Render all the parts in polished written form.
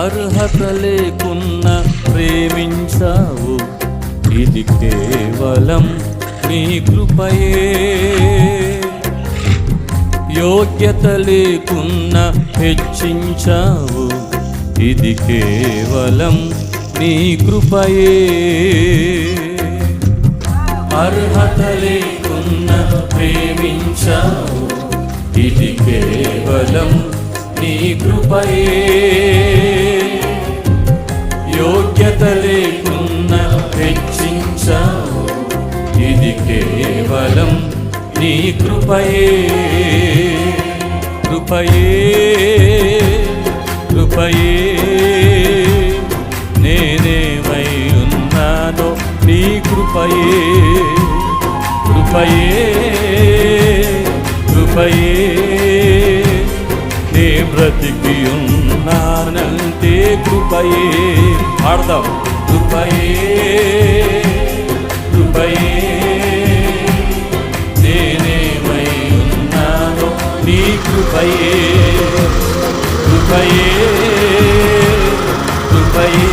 అర్హత లేకున్నా ప్రేమించావు, ఇది కేవలం నీ కృపయే. యోగ్యత లేకున్నా హెచ్చించావు, ఇది కేవలం నీ కృపయే. అర్హత లేకున్నా ప్రేమించావు, ఇది కేవలం నీ కృపయే. యోగ్యత లేకున్నా హెచ్చించావు, ఇది కేవలం నీ కృపయే. కృపయే కృపయే నేనేమై ఉన్నానో నీ కృపయే. కృపయే కృపయే నే బ్రతికి ఉన్నానంటే కృపయే. ఆడదాం. కృపయే కృపయే నేనేమై ఉన్నానో నీ కృపయే. కృపయే కృపయే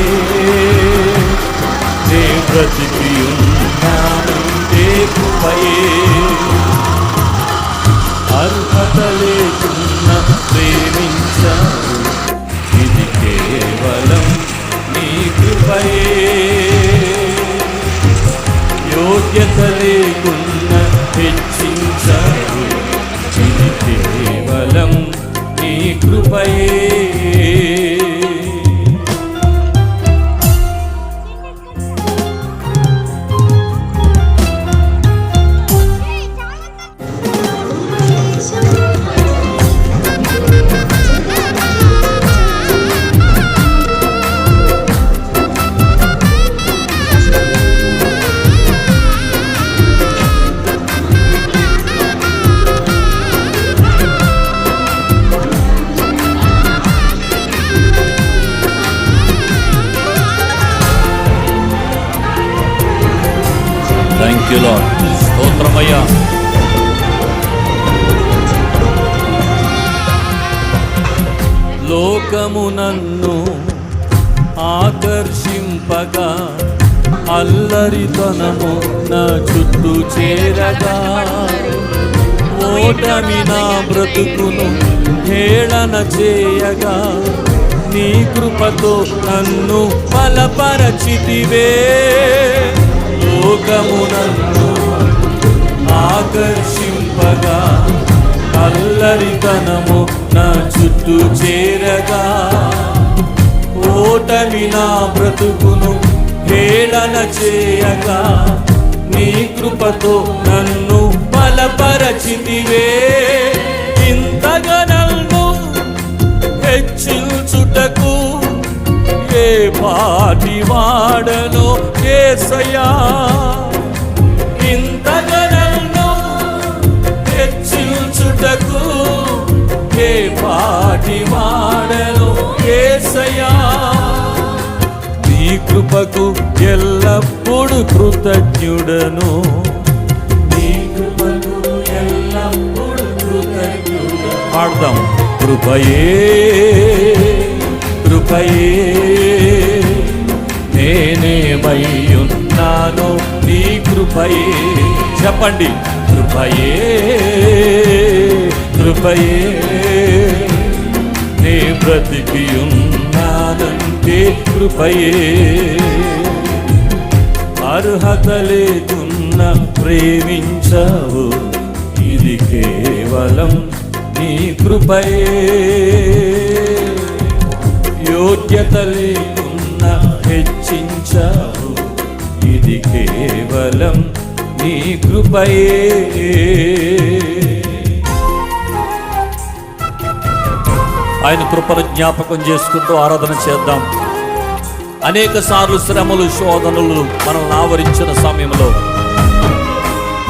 నే బ్రతికి ఉన్నానంటే కృపయే. అర్హత లేకున్నా ప్రేమించావు, ఇది కేవలం నీ కృపయే. యోగ్యత లేకున్నా హెచ్చించావు, ఇది కేవలం నీ కృపయే. Thank you lord. స్తోత్రమయ్యా. లోకము నన్ను ఆకర్షింపగా, అల్లరితనము నా చుట్టూ చేరగా, ఓటమి నా బ్రతుకును హేళన చేయగా, నీ కృపతో నన్ను బలపరచితివే. లోకము నన్ను ఆకర్షింపగా, అల్లరితనము నా చుట్టూ చేరగా, ఓటమి నా బ్రతుకును హేళన చేయగా, నీ కృపతో నన్ను బలపరచితివే. ఇంతగా నన్ను హెచ్చించుటకు ఏ పాటి వాడనో యేసయ్యా. ఇంతగా నన్ను హెచ్చించుటకు ఏ పాటి వాడనో యేసయ్యా. నీ కృపకు ఎల్లప్పుడు కృతజ్ఞుడను, నీ కృపకు ఎల్లప్పుడు కృతజ్ఞుడను. పాడదాం. కృపయే కృపయే నేనేమై ఉన్నానో నీ కృపయే. చెప్పండి. కృపయే కృపయే నే బ్రతికి ఉన్నానంటే కృపయే. అర్హత లేకున్నా ప్రేమించావు, ఇది కేవలం నీ కృపయే. యోగ్యత లేకున్నా హెచ్చించావు, ఇది కేవలం నీ కృపయే. ఆయన కృపను జ్ఞాపకం చేసుకుంటూ ఆరాధన చేద్దాం. అనేక సార్లు శ్రమలు శోధనలు మనల్ని ఆవరించిన సమయంలో,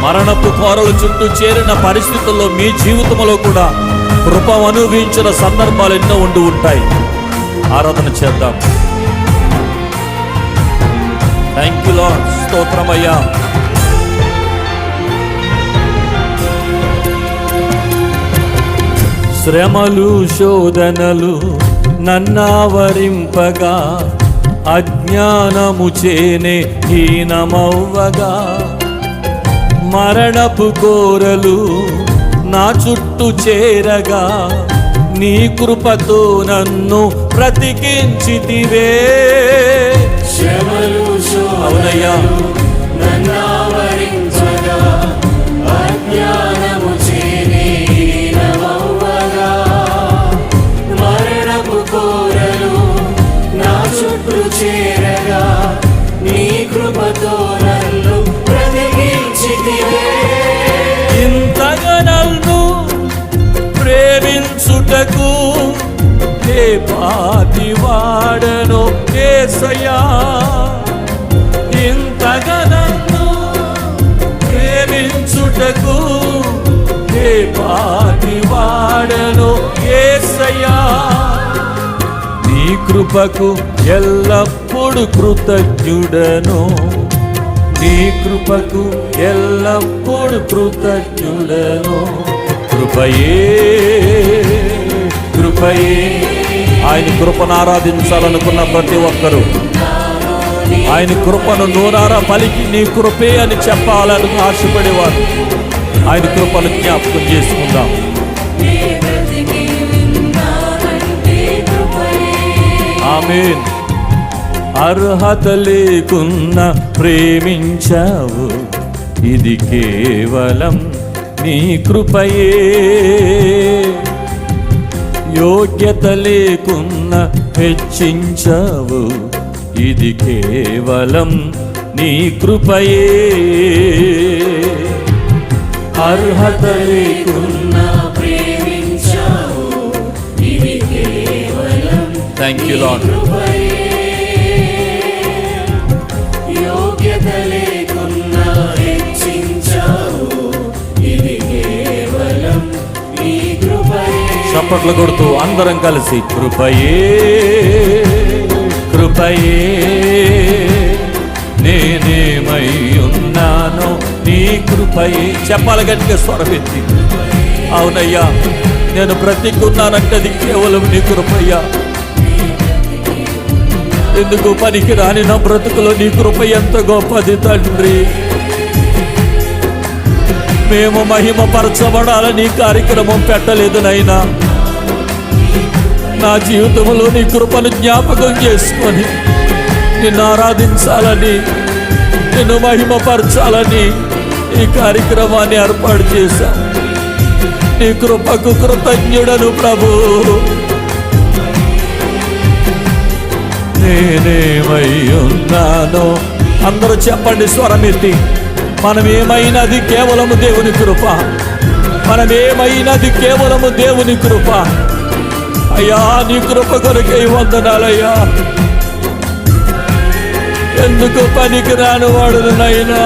మరణపు కోరల చుట్టూ చేరిన పరిస్థితుల్లో మీ జీవితంలో కూడా కృప అనుభవించిన సందర్భాలు ఎన్నో ఉండి ఉంటాయి. ఆరాధన చేద్దాం. Thank you lord. స్తోత్రమయ్యా. శ్రమలు శోధనలు నన్నావరింపగా అజ్ఞానము చేనే హీనమవ్వగా మరణపు కోరలు నా చుట్టూ చేరగా నీ కృపతో నన్ను బ్రతికించితివే. అవునయ్యా, ఇంతగా నన్ను ప్రేమించుటకు ఏ పాటి వాడను యేసయ్యా. ఇంతగా నన్ను ప్రేమించుటకు ఏ పాటి వాడను యేసయ్యా. నీ కృపకు ఎల్లప్పుడు కృతజ్ఞుడను, నీ కృపకు ఎల్లప్పుడు కృతజ్ఞుడను. కృపయే కృపయే. ఆయన కృపను ఆరాధించాలనుకున్న ప్రతి ఒక్కరూ ఆయన కృపను నూరారా పలికి నీ కృపే అని చెప్పాలని ఆశపడేవారు ఆయన కృపను జ్ఞాపకం చేసుకుందాం. ఆమేన్. అర్హత లేకున్నా ప్రేమించావు, ఇది కేవలం నీ కృపయే. యోగ్యత లేకున్నా హెచ్చించావు, ఇది కేవలం నీ కృపయే. అర్హత లేకున్నా ప్రేమించావు, ఇది కేవలం. Thank you lord. చప్పట్లు కొడుతూ అందరం కలిసి కృపయే కృపయే నేనేమై ఉన్నానో నీ కృపయే. చెప్పాలి గట్టిగా స్వరమెత్తి. అవునయ్యా, నేను బ్రతికున్నానంటే అది కేవలం నీ కృపయ్యా. ఎందుకు పనికి రాని నా బ్రతుకులో నీ కృప ఎంత గొప్పది తండ్రి. మేము మహిమపరచబడాలని కార్యక్రమం పెట్టలేదు నైనా. నా జీవితంలో నీ కృపను జ్ఞాపకం చేసుకొని నిన్ను ఆరాధించాలని, నిన్ను మహిమపరచాలని ఈ కార్యక్రమాన్ని ఏర్పాటు చేశాం. నీ కృపకు కృతజ్ఞుడను ప్రభు. నేనేమై ఉన్నానో అందరూ చెప్పండి స్వరమెత్తి. మనమేమైనది కేవలము దేవుని కృప, మనమేమైనది కేవలము దేవుని కృప. అయ్యా, నీ కృప కొరకై వందనాలయ్యా. ఎందుకు పనికి రాని వాడునైనా,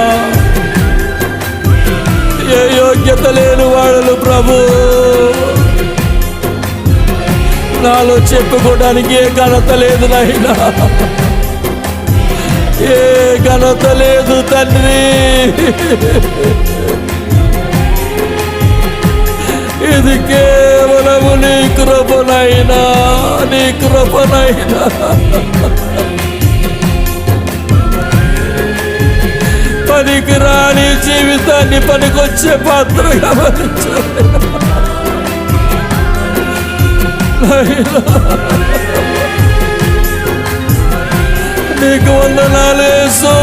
ఏ యోగ్యత లేని వాడులు ప్రభు. నాలో చెప్పుకోవడానికి ఏ ఘనత లేదు నాయనా, ఏ ఘనత లేదు తండ్రి. ఇది కేవలము నీ కృపనైనా, నీ కృపనైనా. పనికి రాని జీవితాన్ని పనికొచ్చే పాత్రగా భరించాలి. నీకు వందనాలు యేసు.